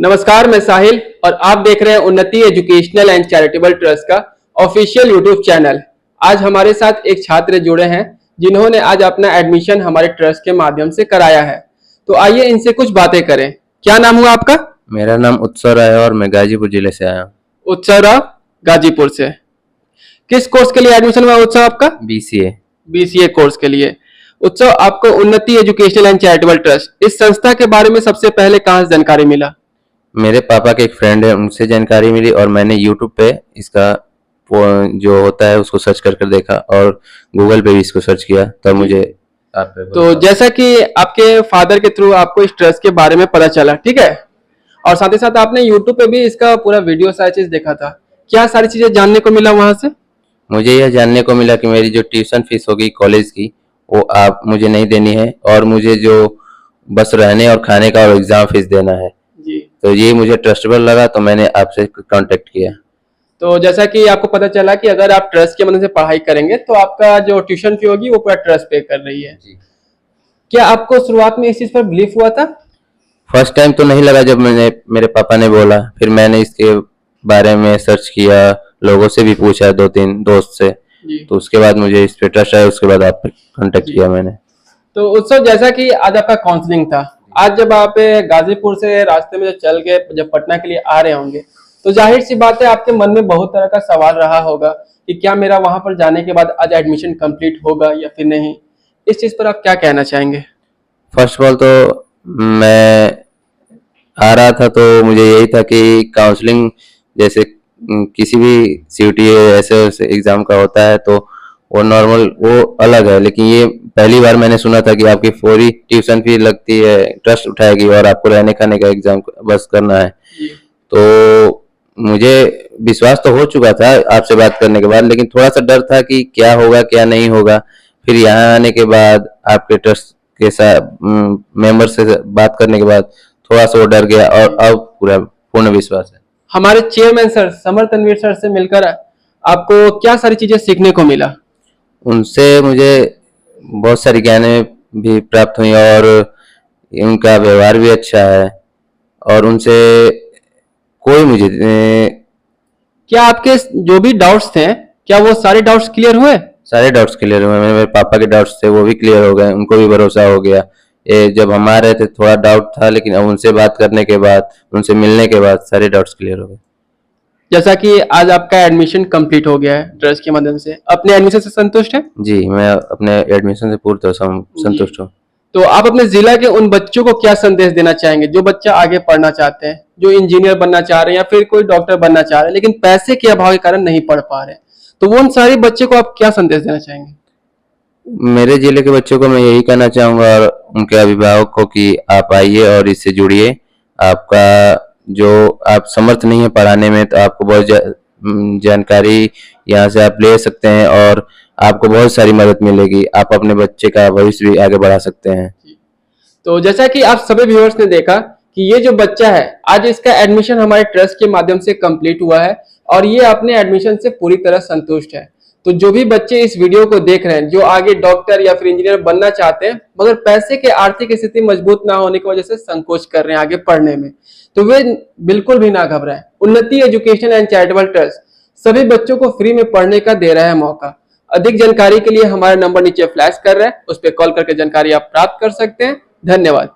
नमस्कार, मैं साहिल और आप देख रहे हैं उन्नति एजुकेशनल एंड चैरिटेबल ट्रस्ट का ऑफिशियल यूट्यूब चैनल। आज हमारे साथ एक छात्र जुड़े हैं जिन्होंने आज अपना एडमिशन हमारे ट्रस्ट के माध्यम से कराया है। तो आइए इनसे कुछ बातें करें। क्या नाम हुआ आपका? मेरा नाम उत्सव राय है और मैं गाजीपुर जिले से आया हूँ। उत्सव राव, गाजीपुर से। किस कोर्स के लिए एडमिशन हुआ उत्सव आपका? बीसीए कोर्स के लिए। उत्सव, आपको उन्नति एजुकेशनल एंड चैरिटेबल ट्रस्ट इस संस्था के बारे में सबसे पहले कहाँ से जानकारी मिला? मेरे पापा के एक फ्रेंड है, उनसे जानकारी मिली और मैंने यूट्यूब पे इसका जो होता है उसको सर्च कर देखा और गूगल पे भी इसको सर्च किया, तब मुझे आप पे तो जैसा कि आपके फादर के थ्रू आपको इस ट्रस्ट के बारे में पता चला, ठीक है, और साथ ही साथ आपने यूट्यूब पे भी इसका पूरा वीडियो सारी चीज देखा था, क्या सारी चीजें जानने को मिला वहां से? मुझे यह जानने को मिला कि मेरी जो ट्यूशन फीस होगी कॉलेज की वो आप मुझे नहीं देनी है और मुझे जो बस रहने और खाने का और एग्जाम फीस देना है जी। तो ये मुझे ट्रस्टेबल लगा तो मैंने आपसे कांटेक्ट किया। तो जैसा कि आपको पता चला कि अगर आप ट्रस्ट के मदद से पढ़ाई करेंगे तो आपका जो ट्यूशन फी होगी वो पूरा ट्रस्ट पे कर रही है जी। क्या आपको शुरुआत में इस चीज पर बिलीफ हुआ था? फर्स्ट टाइम तो नहीं लगा, जब मेरे पापा ने बोला, फिर मैंने इसके बारे में सर्च किया, लोगों से भी पूछा, 2-3 दोस्त से, तो उसके बाद मुझे इस पे ट्रस्ट आया। उसके बाद आप कांटेक्ट किया मैंने। तो उत्सव, जैसा कि आज आपका काउंसलिंग था, आज जब आप गाजीपुर से रास्ते में चल के जब पटना के लिए आ रहे होंगे तो जाहिर सी बात है आपके मन में बहुत तरह का सवाल रहा होगा कि क्या मेरा वहां पर जाने के बाद आज एडमिशन कंप्लीट होगा या फिर नहीं। इस चीज पर आप क्या कहना चाहेंगे? फर्स्ट ऑफ ऑल तो मैं आ रहा था तो मुझे यही था कि काउंसलिंग जैसे किसी भी सीयूटी ऐसे एग्जाम का होता है तो वो नॉर्मल वो अलग है, लेकिन ये पहली बार मैंने सुना था कि आपकी पूरी ट्यूशन फी लगती है, ट्रस्ट उठाएगी और आपको रहने खाने का एग्जाम बस करना है। तो मुझे विश्वास तो हो चुका था आपसे बात करने के बाद, लेकिन थोड़ा सा डर था कि क्या होगा क्या नहीं होगा। फिर यहाँ आने के बाद आपके ट्रस्ट के साथ मेंबर से बात करने के बाद थोड़ा सा वो डर गया और अब पूरा पूर्ण विश्वास है। हमारे chairman sir Samar Tanveer sir से मिलकर आपको क्या सारी चीजें सीखने को मिला? उनसे मुझे बहुत सारी ज्ञान भी प्राप्त हुई और उनका व्यवहार भी अच्छा है और उनसे कोई मुझे क्या आपके जो भी डाउट्स थे क्या वो सारे डाउट्स क्लियर हुए? सारे डाउट्स क्लियर हुए। मेरे पापा के डाउट्स थे वो भी क्लियर हो गए, उनको भी भरोसा हो गया। जब हम आ रहे थे थोड़ा डाउट था, लेकिन अब उनसे बात करने के बाद, उनसे मिलने के बाद सारे डाउट्स क्लियर हो गए। जैसा कि आज आपका एडमिशन कंप्लीट हो गया है ट्रस्ट के माध्यम से, अपने एडमिशन से संतुष्ट है? जी, मैं अपने एडमिशन से पूरी तरह संतुष्ट हूँ। तो आप अपने जिला के उन बच्चों को क्या संदेश देना चाहेंगे जो बच्चा आगे पढ़ना चाहते हैं, जो इंजीनियर बनना चाह रहे हैं या फिर कोई डॉक्टर बनना चाह रहे हैं लेकिन पैसे के अभाव के कारण नहीं पढ़ पा रहे हैं, तो वो उन सारे बच्चे को आप क्या संदेश देना चाहेंगे? मेरे जिले के बच्चों को मैं यही कहना चाहूंगा और उनके अभिभावकों की आप आइए और इससे जुड़िए। आपका जो आप समर्थ नहीं है पढ़ाने में तो आपको बहुत जानकारी यहाँ से आप ले सकते हैं और आपको बहुत सारी मदद मिलेगी। आप अपने बच्चे का भविष्य भी आगे बढ़ा सकते हैं। तो जैसा कि आप सभी व्यूअर्स ने देखा कि ये जो बच्चा है आज इसका एडमिशन हमारे ट्रस्ट के माध्यम से कंप्लीट हुआ है और ये अपने एडमिशन से पूरी तरह संतुष्ट है। तो जो भी बच्चे इस वीडियो को देख रहे हैं जो आगे डॉक्टर या फिर इंजीनियर बनना चाहते हैं मगर पैसे के आर्थिक स्थिति मजबूत ना होने की वजह से संकोच कर रहे हैं आगे पढ़ने में, तो वे बिल्कुल भी ना घबराएं। उन्नति एजुकेशन एंड चैरिटेबल ट्रस्ट सभी बच्चों को फ्री में पढ़ने का दे रहा है मौका। अधिक जानकारी के लिए हमारा नंबर नीचे फ्लैश कर रहा है, उस पर कॉल करके जानकारी आप प्राप्त कर सकते हैं। धन्यवाद।